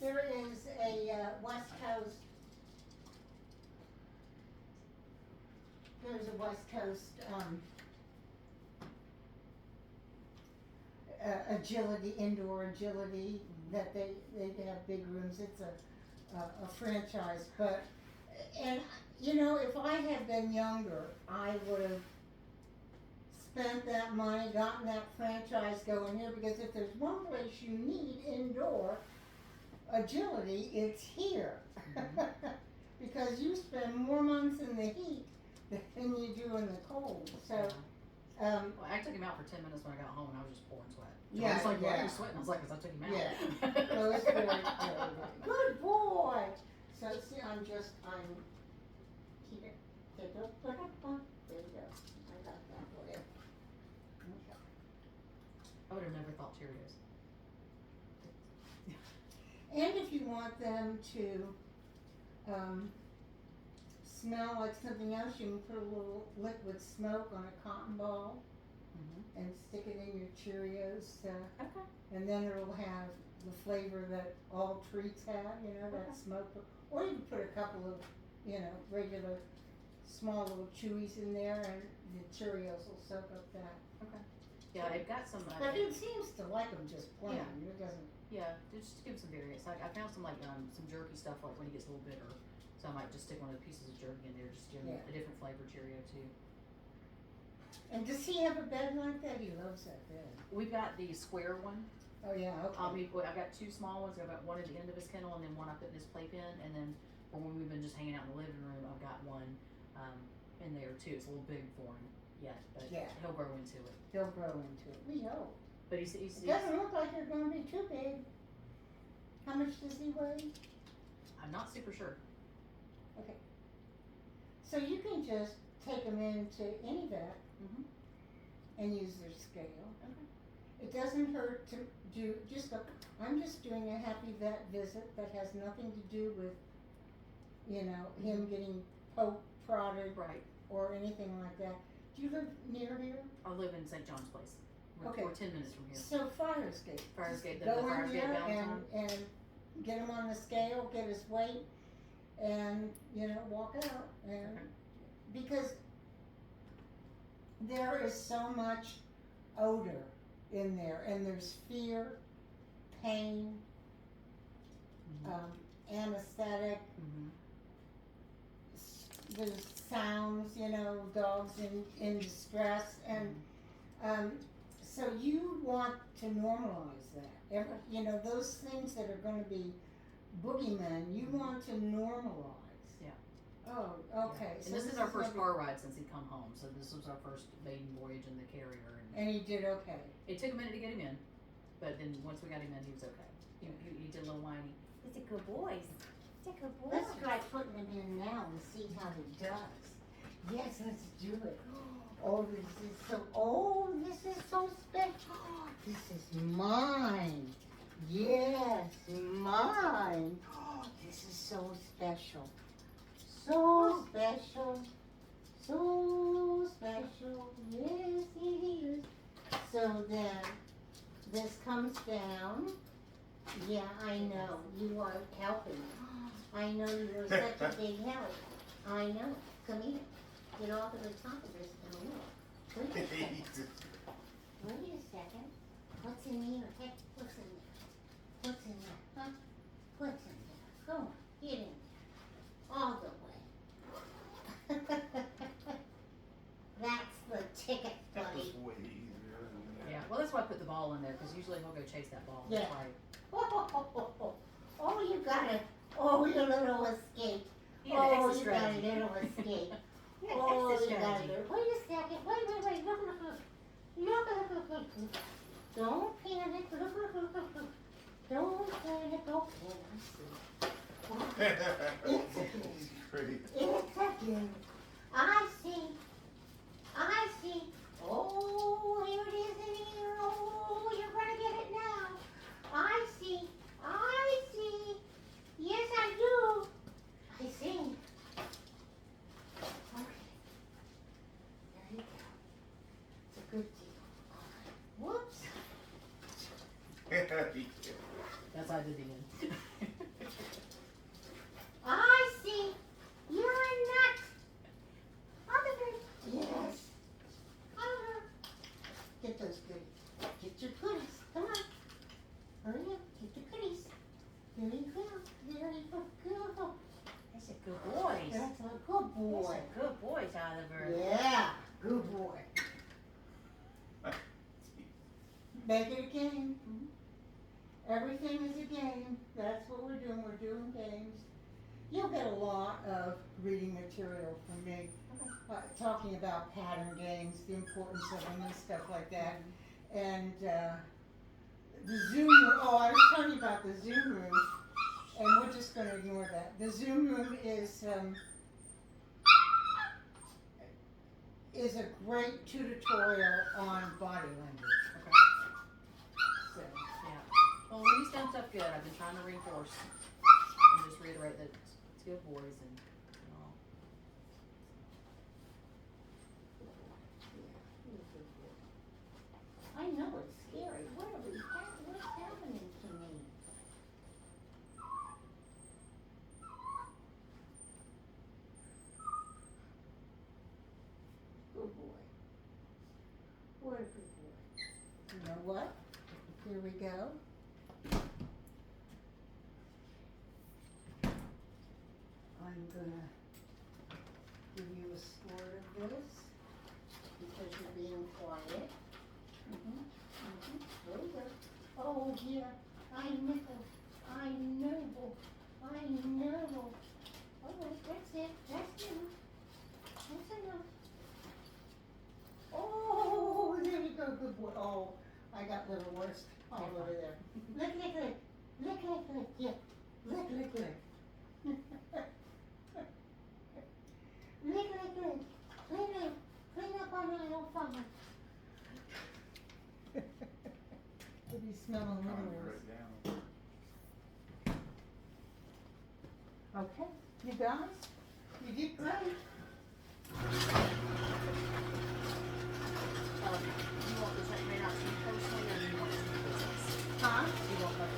there is a, West Coast, there's a West Coast, agility, indoor agility, that they have big rooms, it's a franchise, but, and, you know, if I had been younger, I would've spent that money, gotten that franchise going here, because if there's one place you need indoor agility, it's here. Because you spend more months in the heat than you do in the cold, so, well, I took him out for 10 minutes when I got home, and I was just pouring sweat. Yeah, I was like, why are yeah. you sweating? I was like, 'cause I took him out. Yeah. Well, it's very, very good boy. So see, I'm here. There you go. I got that for you. Okay. I would have never thought Cheerios. And if you want them to smell like something else, you can put a little liquid smoke on a cotton ball and stick it in your Cheerios, Okay. and then it'll have the flavor that all treats have, you know, that smoke. Or you can put a couple of, you know, regular small little chewies in there, and the Cheerios will soak up that. Yeah, I've got some. But it seems to like them just plain. Yeah. It doesn't. Yeah, just to give him some variants. I found some like some jerky stuff like when he gets a little bitter, so I might just stick one of the pieces of jerky in there, just give him Yeah. a different flavor Cheerio too. And does he have a bed like that? He loves that bed. We've got the square one. Oh yeah. Okay. I've got two small ones. I've got one at the end of his kennel, and then one I put in his playpen. And then for when we've been just hanging out in the living room, I've got one in there too. It's a little big for him yet, but Yeah. he'll grow into it. He'll grow into it. We hope. But he's It doesn't look like you're going to be too big. How much does he weigh? I'm not super sure. So you can just take him into any vet Mhm. and use their scale. Okay. It doesn't hurt to do, just go, I'm just doing a happy vet visit that has nothing to do with, you know, him getting poked, prodded, Right. or anything like that. Do you live near here? I live in St. John's Place. We're 10 minutes from here. So fire escape. Fire Just escape, the go fire in escape there Valentine. and get him on the scale, get his weight, and, you know, walk out. And Okay. because there is so much odor in there, and there's fear, pain, anesthetic, Mhm. there's sounds, you know, dogs in distress, and so you want to normalize that. You know, those things that are going to be boogeymen, you want to normalize. Yeah. Oh, okay. And this is our first car ride since he come home, so this was our first maiden voyage in the carrier. And he did okay. It took a minute to get him in, but then once we got him in, he was okay. He did a little whiny. He's a good boy. He's a good boy. Let's try putting him in now and see how he does. Yes, let's do it. Oh, this is so special. This is mine. Yes, mine. This is so special. So special. So special. Yes, it is. So then, this comes down. Yeah, I know. You are helping. I know you're such a big help. I know. Come here. Get off of the top of this. Come here. Wait a second. Wait a second. What's in here? Hey, what's in there? What's in there? Huh? What's in there? Go on. Get in there. All the way. That's the ticket, That was buddy. way easier than that. Yeah, well, that's why I put the ball in there, because usually he'll go chase that ball. Yeah. That's why. Oh, you got it. Oh, your little escape. Yeah, Oh, extra you got a strategy. little escape. Yeah, Oh, extra you got strategy. it. Wait a second. Wait. Look. Don't panic. Look. Don't panic. Okay, I see. He's crazy. It's a game. I see. Oh, here it is in here. Oh, you're gonna get it now. I see. Yes, I do. I see. Okay. There you go. It's a good deal. All right. Whoops. That's how I did the end. I see. You're a nut. Oliver. Yes. Oliver. Get those goodies. Get your goodies. Come on. Hurry up. Get your goodies. There you go. Good. That's a good boy. That's a good boy. That's a good boy, Oliver. Yeah. Good boy. Make it a game. Everything is a game. That's what we're doing. We're doing games. You'll get a lot of reading material from me, talking about pattern games, the importance of them and stuff like that. And the Zoom room, I was telling you about the Zoom room, and we're just going to ignore that. The Zoom room is a great tutorial on body language. Okay? So, Yeah. Well, when he's done stuff good, I've been trying to reinforce and just reiterate that it's good boys and all. I know it's scary. What's happening to me? Good boy. What a good boy. You know what? Here we go. I'm gonna give you a score of this because you're being quiet. There we go. Oh, yeah. I know. Oh, that's it. That's enough. Oh, there you go. Good boy. Oh, I got little worse all over there. Lick. Yeah. Lick. Lick. Clean up on my old father. If you smell a little worse. Right down. Okay, you guys, you did great. You want this made out to you personally, or do you want it to be business? Huh? You want that,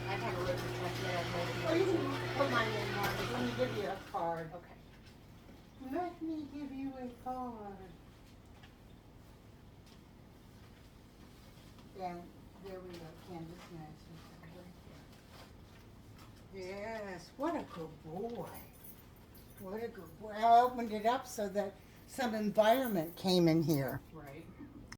I have a written check that Oh, I you made. can put my name on it. Let me give you a card. Okay. Let me give you a card. Down, there we go, Candace Madison. Yes, what a good boy. What a good boy. I opened it up so that some environment came in here. Right.